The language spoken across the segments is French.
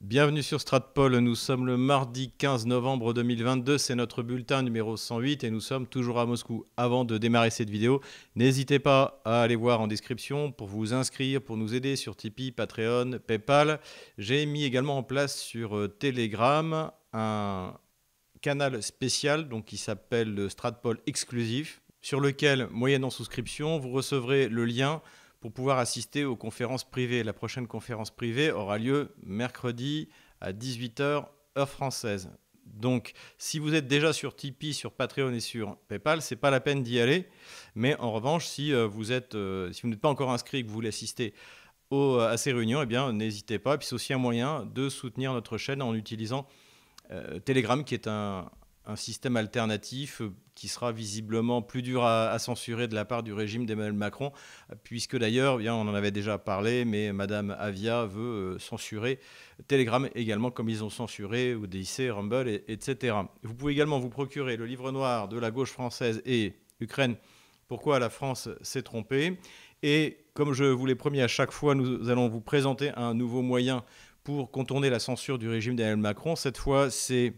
Bienvenue sur Stratpol, nous sommes le mardi 15 novembre 2022, c'est notre bulletin numéro 108 et nous sommes toujours à Moscou. Avant de démarrer cette vidéo, n'hésitez pas à aller voir en description pour vous inscrire, pour nous aider sur Tipeee, Patreon, Paypal. J'ai mis également en place sur Telegram un canal spécial donc, qui s'appelle le Stratpol Exclusif, sur lequel, moyennant souscription, vous recevrez le lien pour pouvoir assister aux conférences privées. La prochaine conférence privée aura lieu mercredi à 18 h, heure française. Donc, si vous êtes déjà sur Tipeee, sur Patreon et sur Paypal, ce n'est pas la peine d'y aller. Mais en revanche, si vous n'êtes pas encore inscrit et que vous voulez assister à ces réunions, eh bien, n'hésitez pas. Puis c'est aussi un moyen de soutenir notre chaîne en utilisant Telegram, qui est un système alternatif qui sera visiblement plus dur à censurer de la part du régime d'Emmanuel Macron, puisque d'ailleurs, on en avait déjà parlé, mais Madame Avia veut censurer Telegram également, comme ils ont censuré Odyssey, Rumble, etc. Vous pouvez également vous procurer le livre noir de la gauche française et Ukraine, pourquoi la France s'est trompée. Et comme je vous l'ai promis à chaque fois, nous allons vous présenter un nouveau moyen pour contourner la censure du régime d'Emmanuel Macron. Cette fois, c'est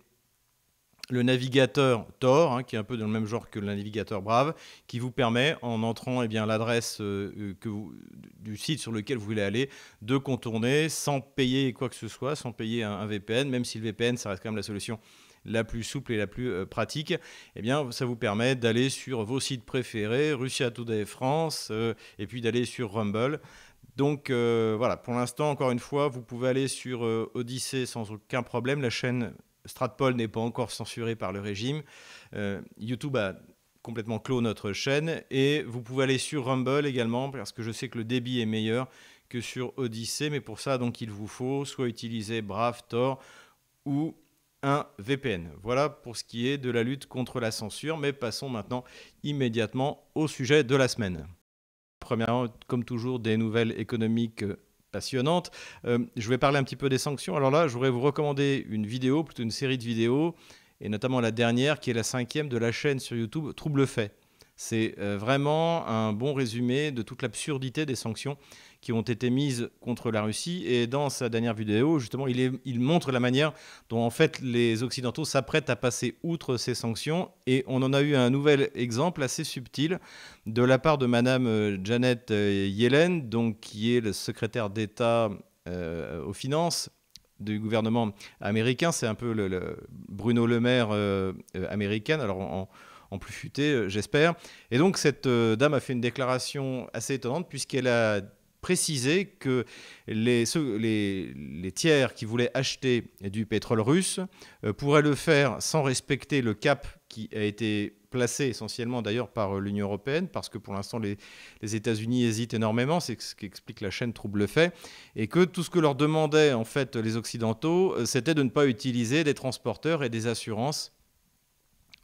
le navigateur Tor, qui est un peu dans le même genre que le navigateur Brave, qui vous permet, en entrant l'adresse du site sur lequel vous voulez aller, de contourner sans payer quoi que ce soit, sans payer un VPN, même si le VPN, ça reste quand même la solution la plus souple et la plus pratique. Eh bien, ça vous permet d'aller sur vos sites préférés, Russia Today France, et puis d'aller sur Rumble. Donc voilà, pour l'instant, encore une fois, vous pouvez aller sur Odyssey sans aucun problème. La chaîne Stratpol n'est pas encore censurée par le régime. YouTube a complètement clos notre chaîne. Et vous pouvez aller sur Rumble également, parce que je sais que le débit est meilleur que sur Odyssey. Mais pour ça, donc, il vous faut soit utiliser Brave, Tor ou un VPN. Voilà pour ce qui est de la lutte contre la censure. Mais passons maintenant immédiatement au sujet de la semaine. Premièrement, comme toujours, des nouvelles économiques passionnantes. Je vais parler un petit peu des sanctions. Alors là, je voudrais vous recommander une vidéo, plutôt une série de vidéos, et notamment la dernière, qui est la 5e de la chaîne sur YouTube Trouble Fait. C'est vraiment un bon résumé de toute l'absurdité des sanctions qui ont été mises contre la Russie. Et dans sa dernière vidéo, justement, il montre la manière dont en fait les Occidentaux s'apprêtent à passer outre ces sanctions. Et on en a eu un nouvel exemple assez subtil de la part de Madame Janet Yellen, donc, qui est le secrétaire d'État aux finances du gouvernement américain. C'est un peu le Bruno Le Maire américaine. Alors en plus futé, j'espère. Et donc, cette dame a fait une déclaration assez étonnante, puisqu'elle a précisé que les tiers qui voulaient acheter du pétrole russe pourraient le faire sans respecter le cap qui a été placé essentiellement d'ailleurs par l'Union européenne, parce que pour l'instant les États-Unis hésitent énormément, c'est ce qu'explique la chaîne Trouble Fait, et que tout ce que leur demandaient en fait les Occidentaux, c'était de ne pas utiliser des transporteurs et des assurances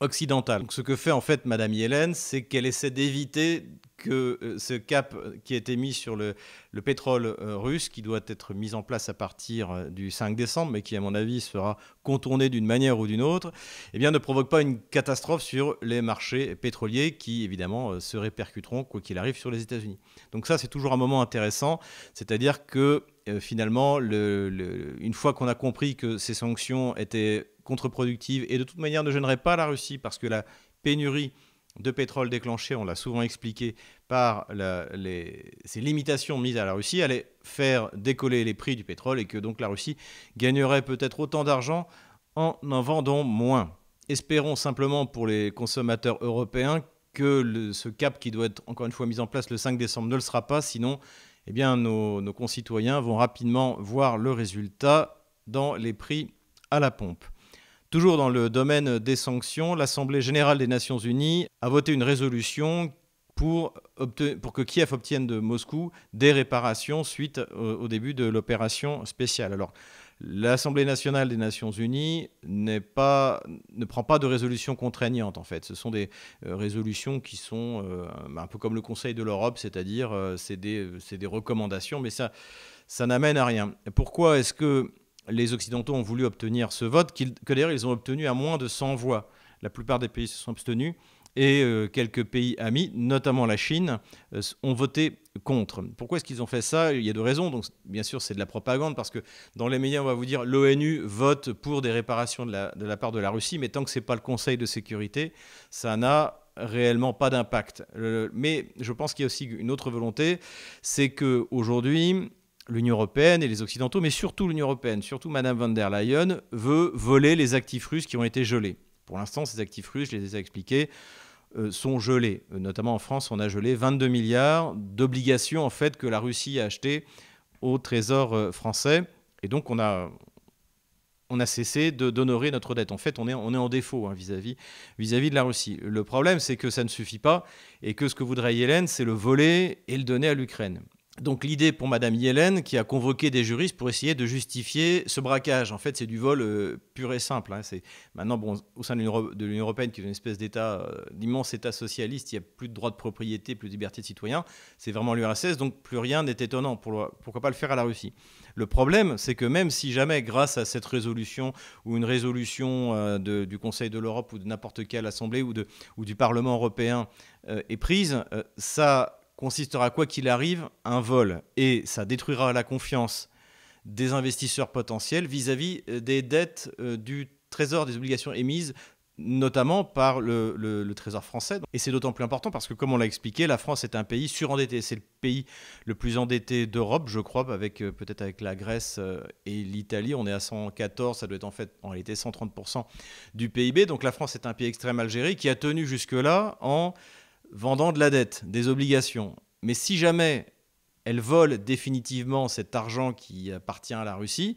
occidentale. Donc, ce que fait en fait Madame Yellen, c'est qu'elle essaie d'éviter que ce cap qui a été mis sur le pétrole russe, qui doit être mis en place à partir du 5 décembre, mais qui à mon avis sera contourné d'une manière ou d'une autre, eh bien, ne provoque pas une catastrophe sur les marchés pétroliers qui évidemment se répercuteront quoi qu'il arrive sur les États-Unis. Donc ça, c'est toujours un moment intéressant, c'est-à-dire que finalement, une fois qu'on a compris que ces sanctions étaient contre-productives et de toute manière ne gêneraient pas la Russie, parce que la pénurie de pétrole déclenchée, on l'a souvent expliqué, par ces limitations mises à la Russie, allait faire décoller les prix du pétrole et que donc la Russie gagnerait peut-être autant d'argent en vendant moins. Espérons simplement pour les consommateurs européens que ce cap qui doit être encore une fois mis en place le 5 décembre ne le sera pas, sinon eh bien, nos concitoyens vont rapidement voir le résultat dans les prix à la pompe. Toujours dans le domaine des sanctions, l'Assemblée générale des Nations unies a voté une résolution pour que Kiev obtienne de Moscou des réparations suite au début de l'opération spéciale. Alors, l'Assemblée nationale des Nations unies ne prend pas de résolution contraignante, en fait. Ce sont des résolutions qui sont un peu comme le Conseil de l'Europe, c'est-à-dire c'est des recommandations, mais ça n'amène à rien. Pourquoi est-ce que les Occidentaux ont voulu obtenir ce vote, que d'ailleurs ils ont obtenu à moins de 100 voix? La plupart des pays se sont abstenus. et quelques pays amis, notamment la Chine, ont voté contre. Pourquoi est-ce qu'ils ont fait ça? Il y a deux raisons. Donc, bien sûr, c'est de la propagande, parce que dans les médias, on va vous dire l'ONU vote pour des réparations de la part de la Russie, mais tant que ce n'est pas le Conseil de sécurité, ça n'a réellement pas d'impact. Mais je pense qu'il y a aussi une autre volonté, c'est qu'aujourd'hui, l'Union européenne et les Occidentaux, mais surtout l'Union européenne, surtout Madame von der Leyen, veut voler les actifs russes qui ont été gelés. Pour l'instant, ces actifs russes, je les ai expliqués, sont gelés. Notamment en France, on a gelé 22 milliards d'obligations en fait, que la Russie a achetées au Trésor français. Et donc, on a cessé d'honorer notre dette. En fait, on est en défaut vis-à-vis de la Russie. Le problème, c'est que ça ne suffit pas et que ce que voudrait Yellen, c'est le voler et le donner à l'Ukraine. Donc l'idée pour Madame Yellen, qui a convoqué des juristes pour essayer de justifier ce braquage, en fait c'est du vol pur et simple. C'est maintenant, bon, au sein de l'Union européenne, qui est une espèce d'État, d'immense État socialiste, il n'y a plus de droit de propriété, plus de liberté de citoyen. C'est vraiment l'URSS, donc plus rien n'est étonnant. Pourquoi pas le faire à la Russie? Le problème, c'est que même si jamais, grâce à cette résolution ou une résolution du Conseil de l'Europe ou de n'importe quelle assemblée ou du Parlement européen est prise, ça consistera, quoi qu'il arrive, un vol. Et ça détruira la confiance des investisseurs potentiels vis-à-vis des dettes du Trésor, des obligations émises, notamment par le Trésor français. Et c'est d'autant plus important parce que, comme on l'a expliqué, la France est un pays surendetté. C'est le pays le plus endetté d'Europe, je crois, peut-être avec la Grèce et l'Italie. On est à 114, ça doit être en réalité 130% du PIB. Donc la France est un pays extrêmement Algérie qui a tenu jusque-là en vendant de la dette, des obligations. Mais si jamais elle vole définitivement cet argent qui appartient à la Russie,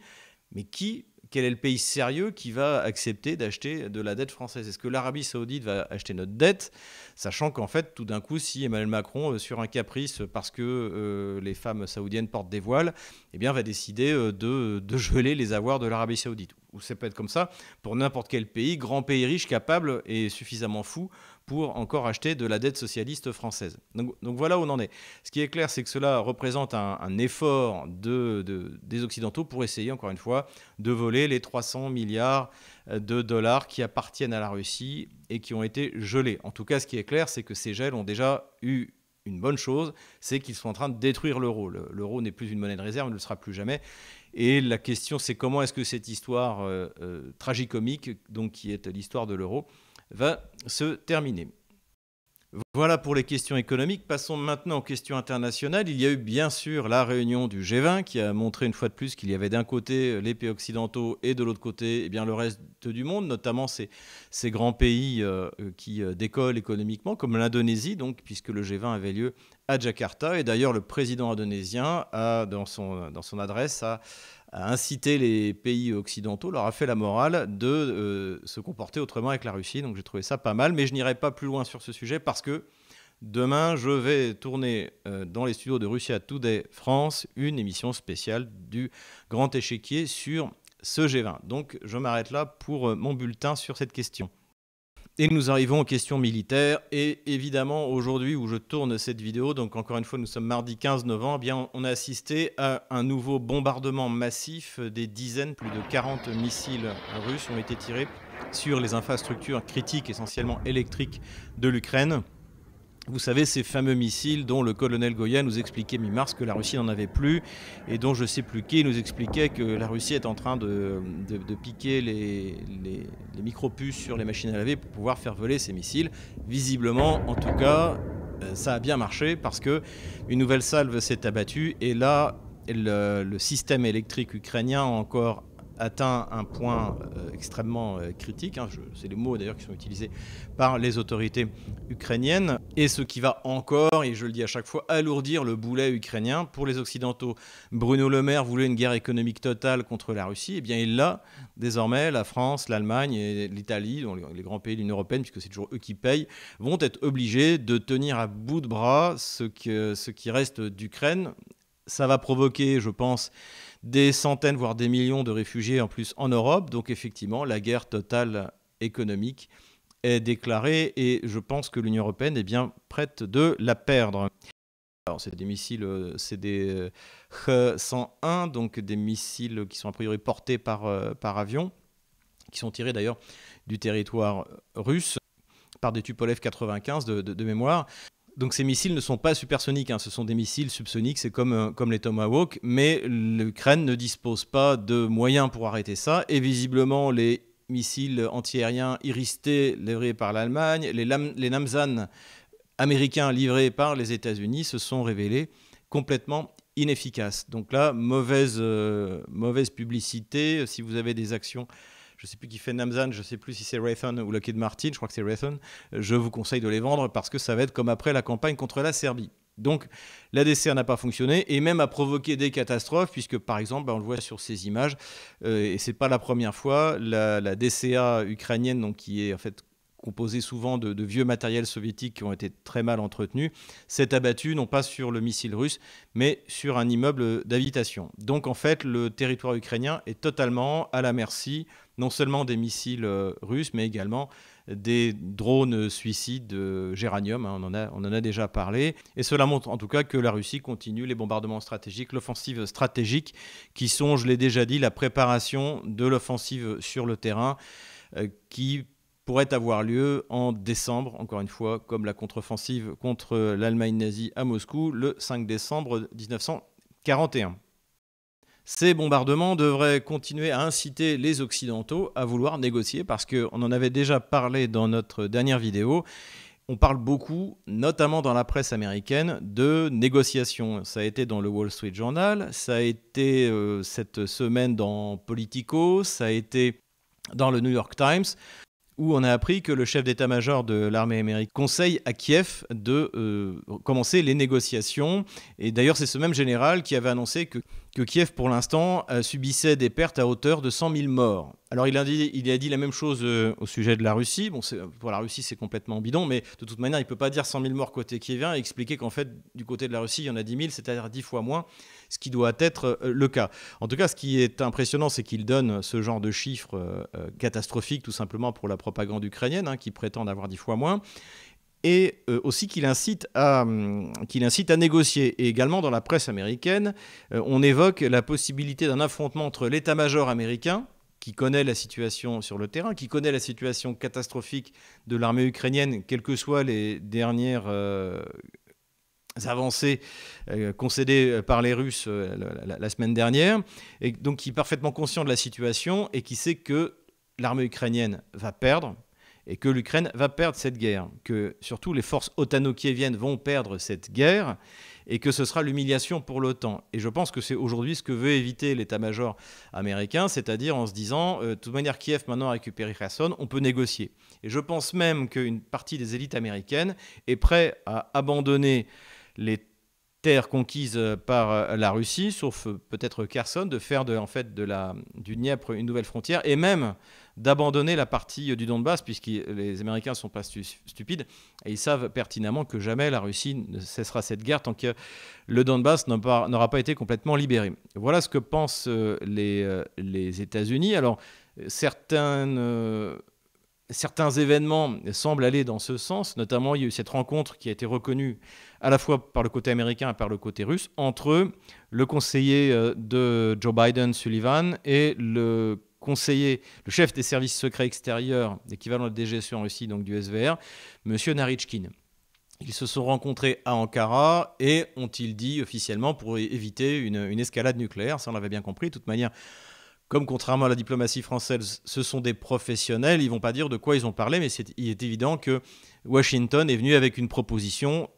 mais quel est le pays sérieux qui va accepter d'acheter de la dette française? Est-ce que l'Arabie Saoudite va acheter notre dette, sachant qu'en fait, tout d'un coup, si Emmanuel Macron, sur un caprice, parce que les femmes saoudiennes portent des voiles, eh bien, va décider de geler les avoirs de l'Arabie Saoudite? Ou ça peut être comme ça pour n'importe quel pays, grand pays riche, capable et suffisamment fou pour encore acheter de la dette socialiste française. Donc voilà où on en est. Ce qui est clair, c'est que cela représente un effort des Occidentaux pour essayer, encore une fois, de voler les 300 milliards de dollars qui appartiennent à la Russie et qui ont été gelés. En tout cas, ce qui est clair, c'est que ces gels ont déjà eu une bonne chose, c'est qu'ils sont en train de détruire l'euro. L'euro n'est plus une monnaie de réserve, ne le sera plus jamais. Et la question, c'est comment est-ce que cette histoire tragicomique, donc qui est l'histoire de l'euro, va se terminer. Voilà pour les questions économiques. Passons maintenant aux questions internationales. Il y a eu bien sûr la réunion du G20 qui a montré une fois de plus qu'il y avait d'un côté les pays occidentaux et de l'autre côté le reste du monde, notamment ces grands pays qui décollent économiquement, comme l'Indonésie, puisque le G20 avait lieu à Jakarta. Et d'ailleurs, le président indonésien, dans son adresse, a incité les pays occidentaux, leur a fait la morale de se comporter autrement avec la Russie. Donc j'ai trouvé ça pas mal, mais je n'irai pas plus loin sur ce sujet parce que demain, je vais tourner dans les studios de Russia Today France une émission spéciale du Grand Échiquier sur ce G20. Donc je m'arrête là pour mon bulletin sur cette question. Et nous arrivons aux questions militaires. Et évidemment, aujourd'hui où je tourne cette vidéo, donc encore une fois, nous sommes mardi 15 novembre, on a assisté à un nouveau bombardement massif. Des dizaines, plus de 40 missiles russes ont été tirés sur les infrastructures critiques, essentiellement électriques, de l'Ukraine. Vous savez, ces fameux missiles dont le colonel Goya nous expliquait mi-mars que la Russie n'en avait plus et dont je ne sais plus qui nous expliquait que la Russie est en train de piquer les micro-puces sur les machines à laver pour pouvoir faire voler ces missiles. Visiblement, en tout cas, ça a bien marché parce qu'une nouvelle salve s'est abattue et là, le système électrique ukrainien a encore atteint un point extrêmement critique, c'est les mots d'ailleurs qui sont utilisés par les autorités ukrainiennes, et ce qui va encore, et je le dis à chaque fois, alourdir le boulet ukrainien pour les Occidentaux. Bruno Le Maire voulait une guerre économique totale contre la Russie, et bien il l'a désormais. La France, l'Allemagne et l'Italie, dont les grands pays de l'Union européenne, puisque c'est toujours eux qui payent, vont être obligés de tenir à bout de bras ce qui reste d'Ukraine. Ça va provoquer, je pense, des centaines, voire des millions de réfugiés en plus en Europe. Donc effectivement, la guerre totale économique est déclarée et je pense que l'Union européenne est bien prête de la perdre. Alors, c'est des missiles, c'est des H-101, donc des missiles qui sont a priori portés par avion, qui sont tirés d'ailleurs du territoire russe. par des Tupolev 95 de mémoire. Donc ces missiles ne sont pas supersoniques, hein, ce sont des missiles subsoniques, c'est comme les Tomahawk, mais l'Ukraine ne dispose pas de moyens pour arrêter ça, et visiblement les missiles antiaériens Iris-T livrés par l'Allemagne, les Namzan américains livrés par les États-Unis se sont révélés complètement inefficaces. Donc là, mauvaise publicité. Si vous avez des actions, je ne sais plus qui fait Namzan, je ne sais plus si c'est Raytheon ou Lockheed Martin, je crois que c'est Raytheon, je vous conseille de les vendre parce que ça va être comme après la campagne contre la Serbie. Donc la DCA n'a pas fonctionné et même a provoqué des catastrophes puisque par exemple, on le voit sur ces images, et ce n'est pas la première fois, la DCA ukrainienne, donc, qui est en fait composé souvent de vieux matériels soviétiques qui ont été très mal entretenus, s'est abattu non pas sur le missile russe, mais sur un immeuble d'habitation. Donc en fait, le territoire ukrainien est totalement à la merci non seulement des missiles russes, mais également des drones suicides de Géranium, hein, on en a déjà parlé. Et cela montre en tout cas que la Russie continue les bombardements stratégiques, l'offensive stratégique, qui sont, je l'ai déjà dit, la préparation de l'offensive sur le terrain, qui pourrait avoir lieu en décembre, encore une fois, comme la contre-offensive contre l'Allemagne nazie à Moscou le 5 décembre 1941. Ces bombardements devraient continuer à inciter les Occidentaux à vouloir négocier, parce qu'on en avait déjà parlé dans notre dernière vidéo. On parle beaucoup, notamment dans la presse américaine, de négociations. Ça a été dans le Wall Street Journal, ça a été cette semaine dans Politico, ça a été dans le New York Times, où on a appris que le chef d'état-major de l'armée américaine conseille à Kiev de commencer les négociations. Et d'ailleurs, c'est ce même général qui avait annoncé que Kiev, pour l'instant, subissait des pertes à hauteur de 100 000 morts. Alors, il a dit la même chose au sujet de la Russie. Bon, pour la Russie, c'est complètement bidon, mais de toute manière, il ne peut pas dire 100 000 morts côté kievien et expliquer qu'en fait, du côté de la Russie, il y en a 10 000, c'est-à-dire 10 fois moins, ce qui doit être le cas. En tout cas, ce qui est impressionnant, c'est qu'il donne ce genre de chiffres catastrophiques, tout simplement pour la propagande ukrainienne, hein, qui prétend avoir 10 fois moins. Et aussi qu'il incite à négocier. Et également, dans la presse américaine, on évoque la possibilité d'un affrontement entre l'état-major américain, qui connaît la situation sur le terrain, qui connaît la situation catastrophique de l'armée ukrainienne, quelles que soient les dernières avancées concédées par les Russes la semaine dernière, et donc qui est parfaitement conscient de la situation et qui sait que l'armée ukrainienne va perdre, et que l'Ukraine va perdre cette guerre, que surtout les forces otano-kieviennes vont perdre cette guerre, et que ce sera l'humiliation pour l'OTAN. Et je pense que c'est aujourd'hui ce que veut éviter l'état-major américain, c'est-à-dire en se disant, de toute manière, Kiev maintenant a récupéré Kherson, on peut négocier. Et je pense même qu'une partie des élites américaines est prête à abandonner les terres conquises par la Russie, sauf peut-être Kherson, de faire du Dniepr une nouvelle frontière, et même d'abandonner la partie du Donbass, puisque les Américains ne sont pas stupides, et ils savent pertinemment que jamais la Russie ne cessera cette guerre tant que le Donbass n'aura pas été complètement libéré. Voilà ce que pensent les États-Unis. Alors, certains événements semblent aller dans ce sens, notamment il y a eu cette rencontre qui a été reconnue à la fois par le côté américain et par le côté russe, entre le conseiller de Joe Biden, Sullivan, et le chef des services secrets extérieurs, l'équivalent de DGSE en Russie, donc du SVR, M. Narychkin. Ils se sont rencontrés à Ankara et ont-ils dit officiellement pour éviter une escalade nucléaire, ça on l'avait bien compris, de toute manière. Comme contrairement à la diplomatie française, ce sont des professionnels, ils ne vont pas dire de quoi ils ont parlé, mais il est évident que Washington est venu avec une proposition.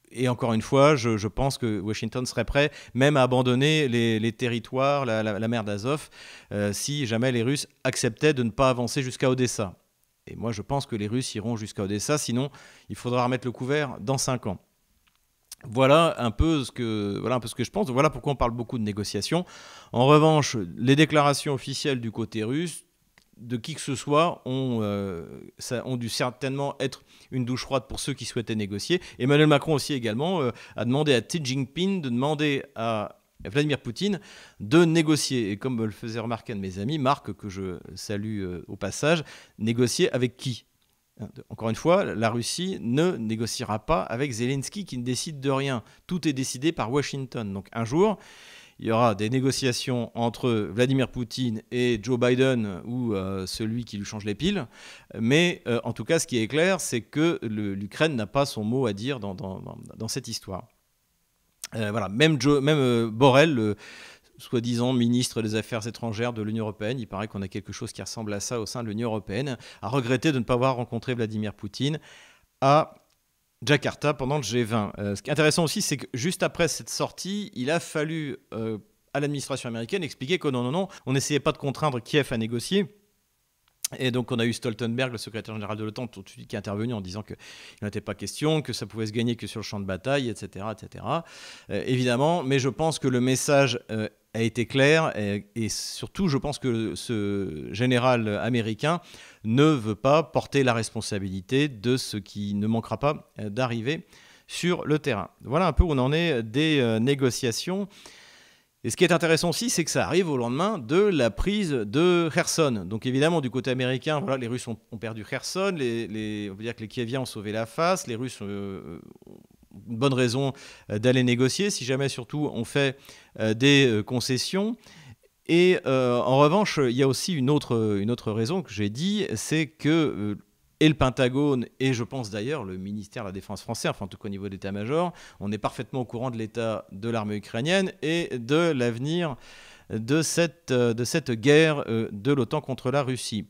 Et encore une fois, je pense que Washington serait prêt même à abandonner les territoires, la mer d'Azov, si jamais les Russes acceptaient de ne pas avancer jusqu'à Odessa. Et moi, je pense que les Russes iront jusqu'à Odessa, sinon il faudra remettre le couvert dans 5 ans. Voilà un peu ce que je pense. Voilà pourquoi on parle beaucoup de négociations. En revanche, les déclarations officielles du côté russe, de qui que ce soit, ont dû certainement être une douche froide pour ceux qui souhaitaient négocier. Emmanuel Macron aussi également a demandé à Xi Jinping de demander à Vladimir Poutine de négocier. Et comme me le faisait remarquer un de mes amis, Marc, que je salue au passage, négocier avec qui ? Encore une fois, la Russie ne négociera pas avec Zelensky qui ne décide de rien. Tout est décidé par Washington. Donc un jour, il y aura des négociations entre Vladimir Poutine et Joe Biden ou celui qui lui change les piles. Mais en tout cas, ce qui est clair, c'est que l'Ukraine n'a pas son mot à dire dans cette histoire. Voilà, même Borrell, le soi-disant ministre des Affaires étrangères de l'Union européenne, il paraît qu'on a quelque chose qui ressemble à ça au sein de l'Union européenne, a regretté de ne pas avoir rencontré Vladimir Poutine à Jakarta pendant le G20. Ce qui est intéressant aussi, c'est que juste après cette sortie, il a fallu à l'administration américaine expliquer que non, on n'essayait pas de contraindre Kiev à négocier. Et donc on a eu Stoltenberg, le secrétaire général de l'OTAN, tout de suite qui est intervenu en disant qu'il n'en était pas question, que ça pouvait se gagner que sur le champ de bataille, etc. etc. Évidemment, mais je pense que le message a été clair et surtout je pense que ce général américain ne veut pas porter la responsabilité de ce qui ne manquera pas d'arriver sur le terrain. Voilà un peu où on en est des négociations. Et ce qui est intéressant aussi, c'est que ça arrive au lendemain de la prise de Kherson. Donc évidemment, du côté américain, voilà, les Russes ont perdu Kherson, on veut dire que les Kieviens ont sauvé la face, les Russes ont une bonne raison d'aller négocier, si jamais surtout on fait des concessions. Et en revanche, il y a aussi une autre raison que j'ai dit, c'est que et le Pentagone, et je pense d'ailleurs le ministère de la Défense français, enfin en tout cas au niveau d'état-major, on est parfaitement au courant de l'état de l'armée ukrainienne et de l'avenir de cette guerre de l'OTAN contre la Russie.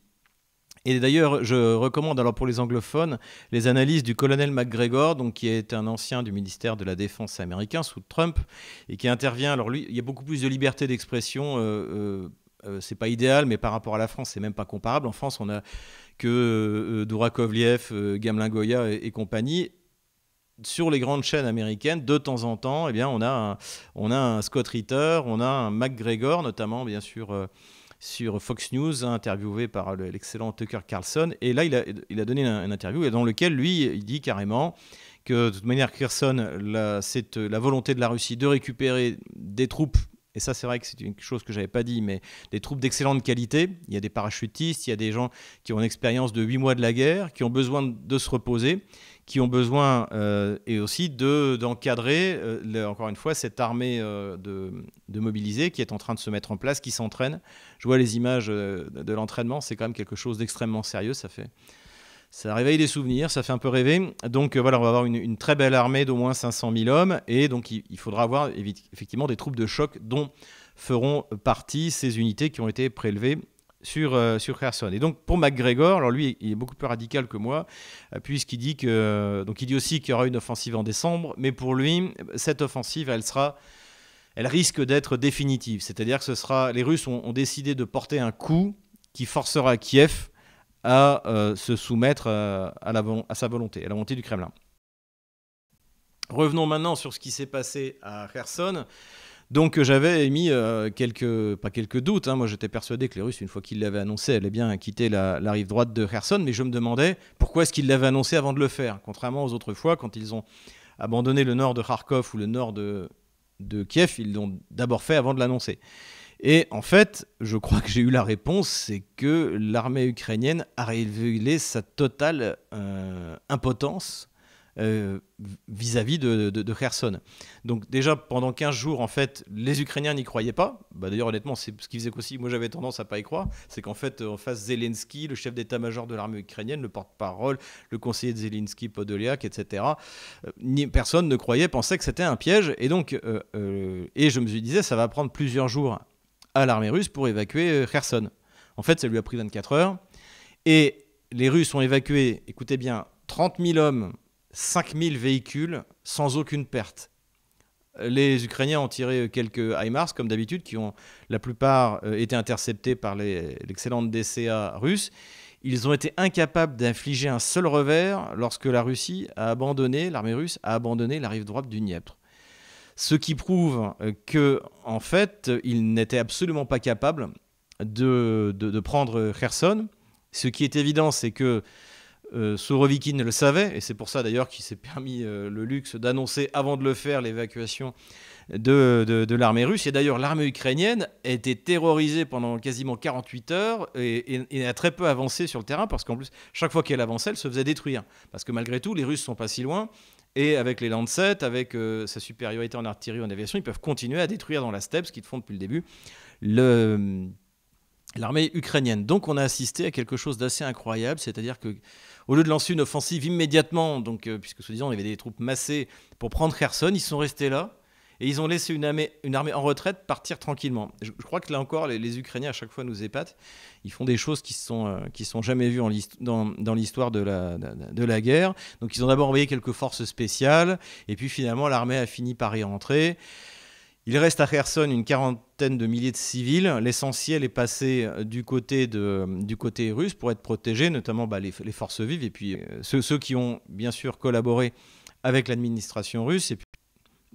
Et d'ailleurs, je recommande alors pour les anglophones les analyses du colonel McGregor, donc qui est un ancien du ministère de la Défense américain sous Trump, et qui intervient. Alors lui, il y a beaucoup plus de liberté d'expression. C'est pas idéal, mais par rapport à la France, c'est même pas comparable. En France, on a que Dourakovliev, Gamelin Goya et compagnie. Sur les grandes chaînes américaines, de temps en temps, eh bien, on a un Scott Ritter, on a un McGregor, notamment, bien sûr, sur Fox News, interviewé par l'excellent Tucker Carlson. Et là, il a donné une interview dans lequel, lui, il dit carrément que, de toute manière, Kherson, c'est la volonté de la Russie de récupérer des troupes. Et ça, c'est vrai que c'est une chose que je n'avais pas dit, mais des troupes d'excellente qualité. Il y a des parachutistes, il y a des gens qui ont une expérience de 8 mois de la guerre, qui ont besoin de se reposer, qui ont besoin et aussi d'encadrer, encore une fois, cette armée de mobilisés qui est en train de se mettre en place, qui s'entraîne. Je vois les images de l'entraînement, c'est quand même quelque chose d'extrêmement sérieux. Ça réveille des souvenirs, ça fait un peu rêver. Donc voilà, on va avoir une très belle armée d'au moins 500 000 hommes. Et donc il faudra avoir effectivement des troupes de choc dont feront partie ces unités qui ont été prélevées sur Kherson. Et donc pour McGregor, alors lui, il est beaucoup plus radical que moi, puisqu'il dit donc il dit aussi qu'il y aura une offensive en décembre. Mais pour lui, cette offensive, elle risque d'être définitive. C'est-à-dire que les Russes ont décidé de porter un coup qui forcera Kiev à se soumettre à sa volonté, à la volonté du Kremlin. Revenons maintenant sur ce qui s'est passé à Kherson. Donc j'avais émis pas quelques doutes. Moi j'étais persuadé que les Russes, une fois qu'ils l'avaient annoncé, allaient bien quitter la rive droite de Kherson, mais je me demandais pourquoi est-ce qu'ils l'avaient annoncé avant de le faire. Contrairement aux autres fois, quand ils ont abandonné le nord de Kharkov ou le nord de Kiev, ils l'ont d'abord fait avant de l'annoncer. Et en fait, je crois que j'ai eu la réponse, c'est que l'armée ukrainienne a révélé sa totale impotence vis-à-vis de Kherson. Donc déjà, pendant 15 jours, en fait, les Ukrainiens n'y croyaient pas. D'ailleurs, honnêtement, c'est ce qui faisait qu'aussi, moi j'avais tendance à pas y croire, c'est qu'en fait, en face, Zelensky, le chef d'état-major de l'armée ukrainienne, le porte-parole, le conseiller de Zelensky, Podolyak, etc., personne ne croyait, pensait que c'était un piège. Et donc, et je me disais, ça va prendre plusieurs jours à l'armée russe pour évacuer Kherson. En fait, ça lui a pris 24 heures. Et les Russes ont évacué, écoutez bien, 30 000 hommes, 5 000 véhicules, sans aucune perte. Les Ukrainiens ont tiré quelques HIMARS, comme d'habitude, qui ont la plupart été interceptés par l'excellente DCA russe. Ils ont été incapables d'infliger un seul revers lorsque l'armée russe a abandonné la rive droite du Dniepr. Ce qui prouve qu'en fait, ils n'étaient absolument pas capables de prendre Kherson. Ce qui est évident, c'est que Surovikin le savait, et c'est pour ça d'ailleurs qu'il s'est permis le luxe d'annoncer avant de le faire l'évacuation de l'armée russe. Et d'ailleurs, l'armée ukrainienne a été terrorisée pendant quasiment 48 heures et a très peu avancé sur le terrain, parce qu'en plus, chaque fois qu'elle avançait, elle se faisait détruire. Parce que malgré tout, les Russes ne sont pas si loin. Et avec les Lancet, avec sa supériorité en artillerie et en aviation, ils peuvent continuer à détruire dans la steppe, ce qu'ils font depuis le début, l'armée ukrainienne. Donc on a assisté à quelque chose d'assez incroyable, c'est-à-dire que au lieu de lancer une offensive immédiatement, donc, puisque soi-disant il y avait des troupes massées pour prendre Kherson, ils sont restés là et ils ont laissé une armée en retraite partir tranquillement. Je crois que là encore, les Ukrainiens à chaque fois nous épatent. Ils font des choses qui sont jamais vues dans l'histoire de la guerre. Donc ils ont d'abord envoyé quelques forces spéciales et puis finalement l'armée a fini par y rentrer. Il reste à Kherson une quarantaine de milliers de civils. L'essentiel est passé du côté russe pour être protégé, notamment les forces vives et puis ceux qui ont bien sûr collaboré avec l'administration russe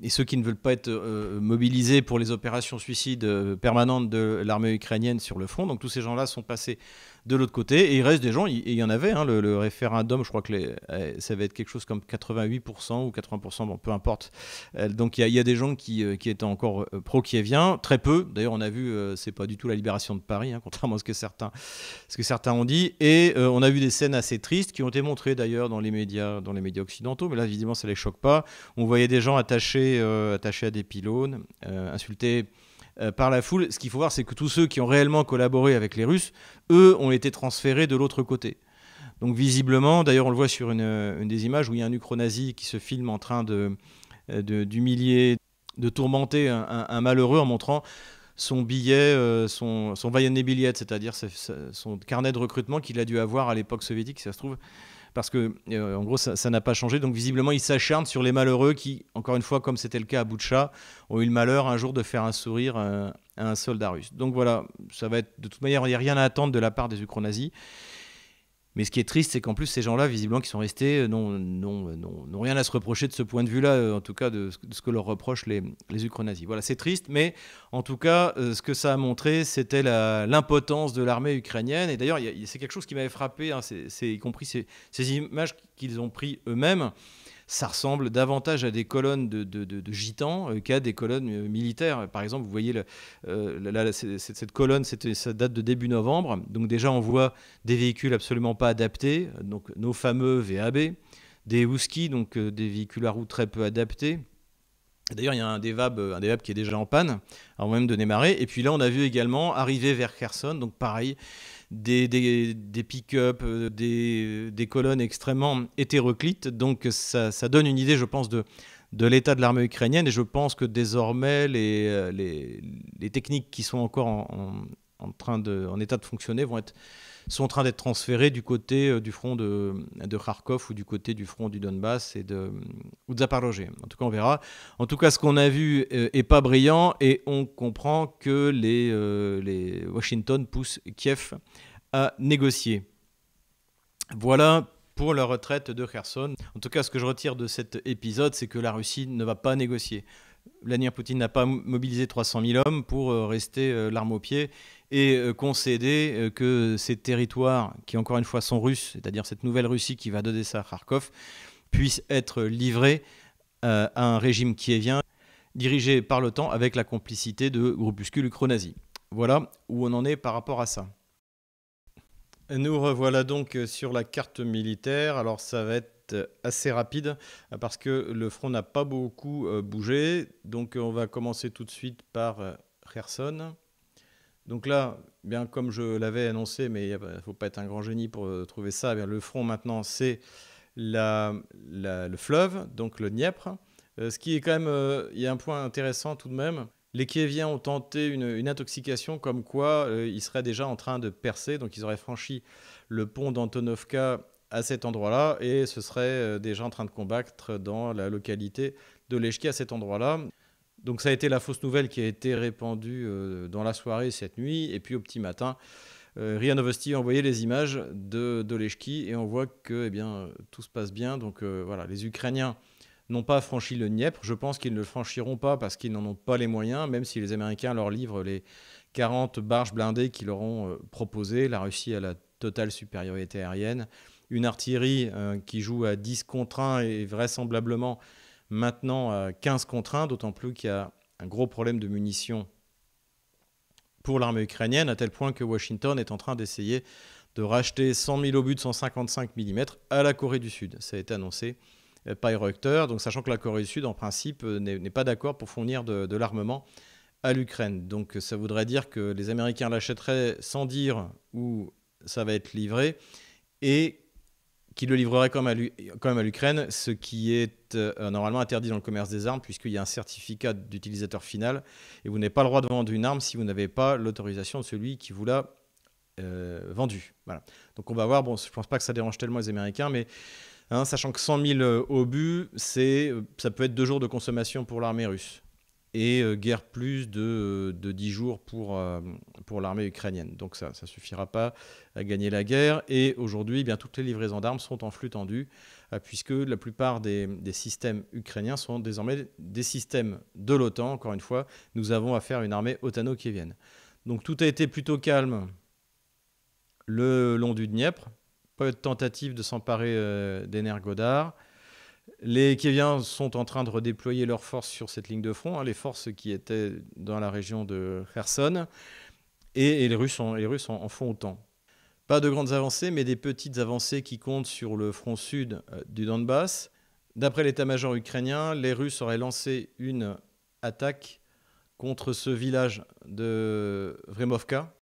et ceux qui ne veulent pas être mobilisés pour les opérations suicides permanentes de l'armée ukrainienne sur le front. Donc tous ces gens-là sont passés de l'autre côté. Et il reste des gens, il y en avait, hein, le référendum, je crois que ça va être quelque chose comme 88% ou 80%, bon, peu importe. Donc il y a des gens qui étaient encore pro-kieviens, très peu. D'ailleurs, on a vu, c'est pas du tout la libération de Paris, hein, contrairement à ce que certains ont dit. Et on a vu des scènes assez tristes qui ont été montrées d'ailleurs dans les médias occidentaux, mais là, évidemment, ça les choque pas. On voyait des gens attachés à des pylônes, insultés par la foule. Ce qu'il faut voir, c'est que tous ceux qui ont réellement collaboré avec les Russes, eux, ont été transférés de l'autre côté. Donc visiblement, d'ailleurs on le voit sur une des images où il y a un ukro-nazi qui se filme en train d'humilier, de tourmenter un malheureux en montrant son billet, son voyenné billet, c'est-à-dire son carnet de recrutement qu'il a dû avoir à l'époque soviétique, si ça se trouve. Parce que, en gros, ça n'a pas changé. Donc, visiblement, il s'acharne sur les malheureux qui, encore une fois, comme c'était le cas à Boutcha, ont eu le malheur un jour de faire un sourire à un soldat russe. Donc voilà, ça va être, de toute manière, il n'y a rien à attendre de la part des ukro-nazis. Mais ce qui est triste, c'est qu'en plus, ces gens-là, visiblement, qui sont restés, n'ont rien à se reprocher de ce point de vue-là, en tout cas de ce que leur reprochent les ukro-nazis. Voilà, c'est triste, mais en tout cas, ce que ça a montré, c'était l'impotence de l'armée ukrainienne. Et d'ailleurs, c'est quelque chose qui m'avait frappé, hein, y compris ces images qu'ils ont prises eux-mêmes. Ça ressemble davantage à des colonnes de gitans qu'à des colonnes militaires. Par exemple, vous voyez, cette colonne, ça date de début novembre. Donc déjà, on voit des véhicules absolument pas adaptés, donc nos fameux VAB, des Husky, donc des véhicules à roues très peu adaptés. D'ailleurs, il y a un DEVAB qui est déjà en panne, avant même de démarrer. Et puis là, on a vu également arriver vers Kherson, donc pareil, des pick-up, des colonnes extrêmement hétéroclites. Donc ça donne une idée, je pense, de l'état de l'armée ukrainienne. Et je pense que désormais, les techniques qui sont encore en état de fonctionner sont en train d'être transférées du côté du front de Kharkov ou du côté du front du Donbass ou de Zaporozhye. En tout cas, on verra. En tout cas, ce qu'on a vu est pas brillant et on comprend que les Washington poussent Kiev à négocier. Voilà pour la retraite de Kherson. En tout cas, ce que je retire de cet épisode, c'est que la Russie ne va pas négocier. Vladimir Poutine n'a pas mobilisé 300 000 hommes pour rester l'arme au pied et concéder que ces territoires, qui encore une fois sont russes, c'est-à-dire cette nouvelle Russie qui va d'Odessa à Kharkov, puissent être livrés à un régime kievien dirigé par l'OTAN avec la complicité de groupuscules ukro-nazis. Voilà où on en est par rapport à ça. Nous revoilà donc sur la carte militaire. Alors ça va être assez rapide parce que le front n'a pas beaucoup bougé. Donc on va commencer tout de suite par Kherson. Donc là, bien comme je l'avais annoncé, mais il ne faut pas être un grand génie pour trouver ça, bien, le front maintenant c'est le fleuve, donc le Dniepr. Ce qui est quand même, il y a un point intéressant tout de même. Les Kieviens ont tenté une intoxication comme quoi ils seraient déjà en train de percer, donc ils auraient franchi le pont d'Antonovka à cet endroit-là et ce serait déjà en train de combattre dans la localité de Lechki à cet endroit-là. Donc ça a été la fausse nouvelle qui a été répandue dans la soirée cette nuit et puis au petit matin, RIA Novosti a envoyé les images de Lechki et on voit que tout se passe bien. Donc voilà, les Ukrainiens n'ont pas franchi le Dniepr. Je pense qu'ils ne le franchiront pas parce qu'ils n'en ont pas les moyens, même si les Américains leur livrent les 40 barges blindées qu'ils leur ont proposées. La Russie a la totale supériorité aérienne. Une artillerie qui joue à 10 contre 1 et vraisemblablement maintenant à 15 contre 1, d'autant plus qu'il y a un gros problème de munitions pour l'armée ukrainienne, à tel point que Washington est en train d'essayer de racheter 100 000 obus de 155 mm à la Corée du Sud. Ça a été annoncé. pas érupteur, donc sachant que la Corée du Sud, en principe, n'est pas d'accord pour fournir de l'armement à l'Ukraine. Donc ça voudrait dire que les Américains l'achèteraient sans dire où ça va être livré et qu'ils le livreraient quand même à l'Ukraine, ce qui est normalement interdit dans le commerce des armes puisqu'il y a un certificat d'utilisateur final et vous n'avez pas le droit de vendre une arme si vous n'avez pas l'autorisation de celui qui vous l'a vendu. Voilà. Donc on va voir, bon, je ne pense pas que ça dérange tellement les Américains, mais hein, sachant que 100 000 obus, ça peut être 2 jours de consommation pour l'armée russe et guère plus de 10 jours pour l'armée ukrainienne. Donc ça ne suffira pas à gagner la guerre. Et aujourd'hui, eh bien, toutes les livraisons d'armes sont en flux tendu, puisque la plupart des systèmes ukrainiens sont désormais des systèmes de l'OTAN. Encore une fois, nous avons affaire à une armée otano-kievienne. Donc tout a été plutôt calme le long du Dniepr. Pas de tentative de s'emparer d'Energodar. Les Kieviens sont en train de redéployer leurs forces sur cette ligne de front, hein, les forces qui étaient dans la région de Kherson, et les Russes en font autant. Pas de grandes avancées, mais des petites avancées qui comptent sur le front sud du Donbass. D'après l'état-major ukrainien, les Russes auraient lancé une attaque contre ce village de Vremovka.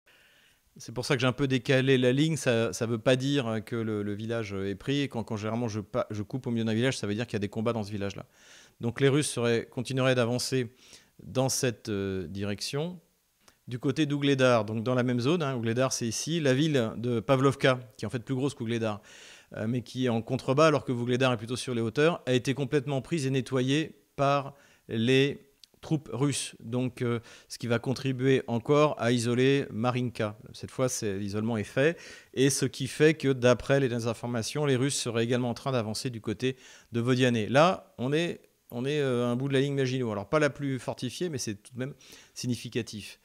C'est pour ça que j'ai un peu décalé la ligne. Ça ne veut pas dire que le village est pris. Et quand généralement je coupe au milieu d'un village, ça veut dire qu'il y a des combats dans ce village-là. Donc les Russes continueraient d'avancer dans cette direction. Du côté d'Ougledar, donc dans la même zone, hein, Ougledar c'est ici, la ville de Pavlovka, qui est en fait plus grosse qu'Ougledar, mais qui est en contrebas alors que Ougledar est plutôt sur les hauteurs, a été complètement prise et nettoyée par les troupes russes, donc ce qui va contribuer encore à isoler Marinka. Cette fois, l'isolement est fait, et ce qui fait que d'après les informations, les Russes seraient également en train d'avancer du côté de Vodiane. Là, on est à un bout de la ligne Maginot. Alors pas la plus fortifiée, mais c'est tout de même significatif.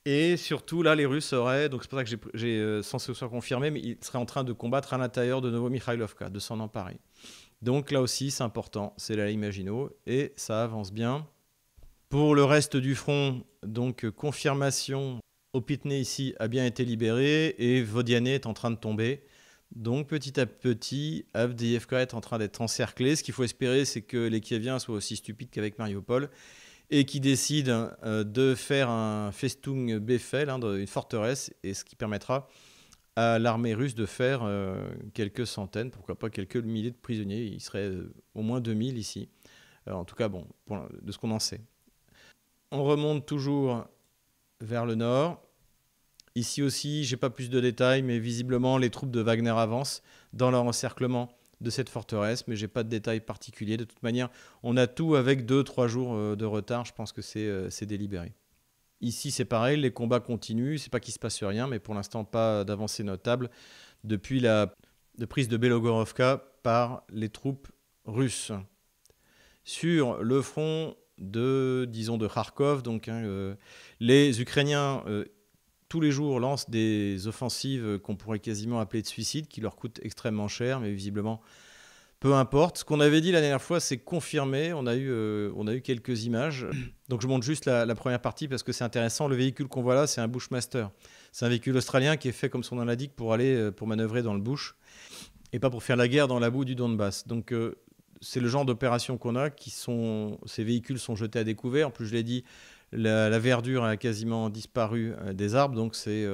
Et surtout, là, les Russes auraient, donc c'est pour ça que j'ai sans que ce soit confirmé, mais ils seraient en train de combattre à l'intérieur de Novomikhailovka, de s'en emparer. Donc là aussi, c'est important, c'est la ligne Maginot, et ça avance bien. Pour le reste du front, donc confirmation, Opitné ici a bien été libéré et Vodiane est en train de tomber. Donc petit à petit, Avdiivka est en train d'être encerclé. Ce qu'il faut espérer, c'est que les Kieviens soient aussi stupides qu'avec Mariupol et qui décident de faire un Festung Befehl, hein, une forteresse, et ce qui permettra à l'armée russe de faire quelques centaines, pourquoi pas quelques milliers de prisonniers. Il serait au moins 2000 ici. En tout cas, bon, de ce qu'on en sait. On remonte toujours vers le nord. Ici aussi, je n'ai pas plus de détails, mais visiblement, les troupes de Wagner avancent dans leur encerclement de cette forteresse, mais je n'ai pas de détails particuliers. De toute manière, on a tout avec 2-3 jours de retard. Je pense que c'est délibéré. Ici, c'est pareil, les combats continuent. C'est pas qu'il se passe rien, mais pour l'instant, pas d'avancée notable depuis la prise de Belogorovka par les troupes russes. Sur le front de Kharkov, donc les Ukrainiens tous les jours lancent des offensives qu'on pourrait quasiment appeler de suicide, qui leur coûtent extrêmement cher, mais visiblement peu importe. Ce qu'on avait dit la dernière fois, c'est confirmé. On a eu quelques images. Donc je montre juste la première partie parce que c'est intéressant. Le véhicule qu'on voit là, c'est un Bushmaster. C'est un véhicule australien qui est fait comme son nom l'indique pour manœuvrer dans le bush et pas pour faire la guerre dans la boue du Donbass. Donc c'est le genre d'opération qu'on a, ces véhicules sont jetés à découvert. En plus, je l'ai dit, la verdure a quasiment disparu des arbres, donc c'est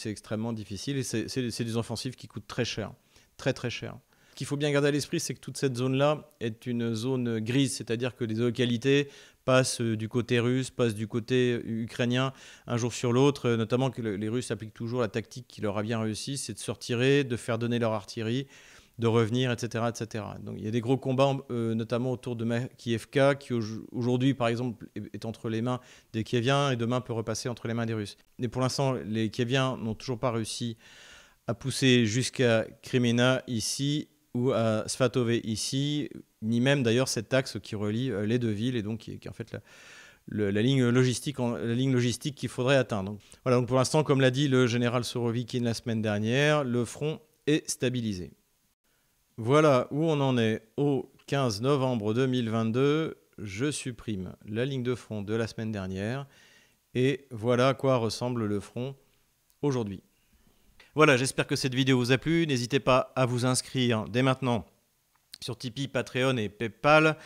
extrêmement difficile. Et c'est des offensives qui coûtent très cher, très très cher. Ce qu'il faut bien garder à l'esprit, c'est que toute cette zone-là est une zone grise, c'est-à-dire que les localités passent du côté russe, passent du côté ukrainien un jour sur l'autre, notamment que les Russes appliquent toujours la tactique qui leur a bien réussi, c'est de se retirer, de faire donner leur artillerie, de revenir, etc., etc. Donc il y a des gros combats, notamment autour de Makiivka, qui aujourd'hui, par exemple, est entre les mains des Kieviens et demain peut repasser entre les mains des Russes. Mais pour l'instant, les Kieviens n'ont toujours pas réussi à pousser jusqu'à Kremina ici ou à Svatove ici, ni même d'ailleurs cet axe qui relie les deux villes et donc qui est en fait la ligne logistique qu'il faudrait atteindre. Voilà, donc pour l'instant, comme l'a dit le général Sorovikin la semaine dernière, le front est stabilisé. Voilà où on en est au 15 novembre 2022. Je supprime la ligne de front de la semaine dernière et voilà à quoi ressemble le front aujourd'hui. Voilà, j'espère que cette vidéo vous a plu. N'hésitez pas à vous inscrire dès maintenant sur Tipeee, Patreon et PayPal,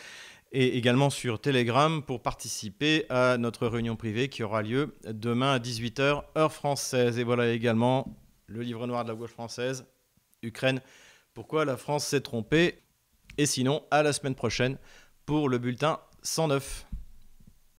et également sur Telegram pour participer à notre réunion privée qui aura lieu demain à 18h, heure française. Et voilà également le livre noir de la gauche française, Ukraine, pourquoi la France s'est trompée. Et sinon, à la semaine prochaine pour le bulletin 109.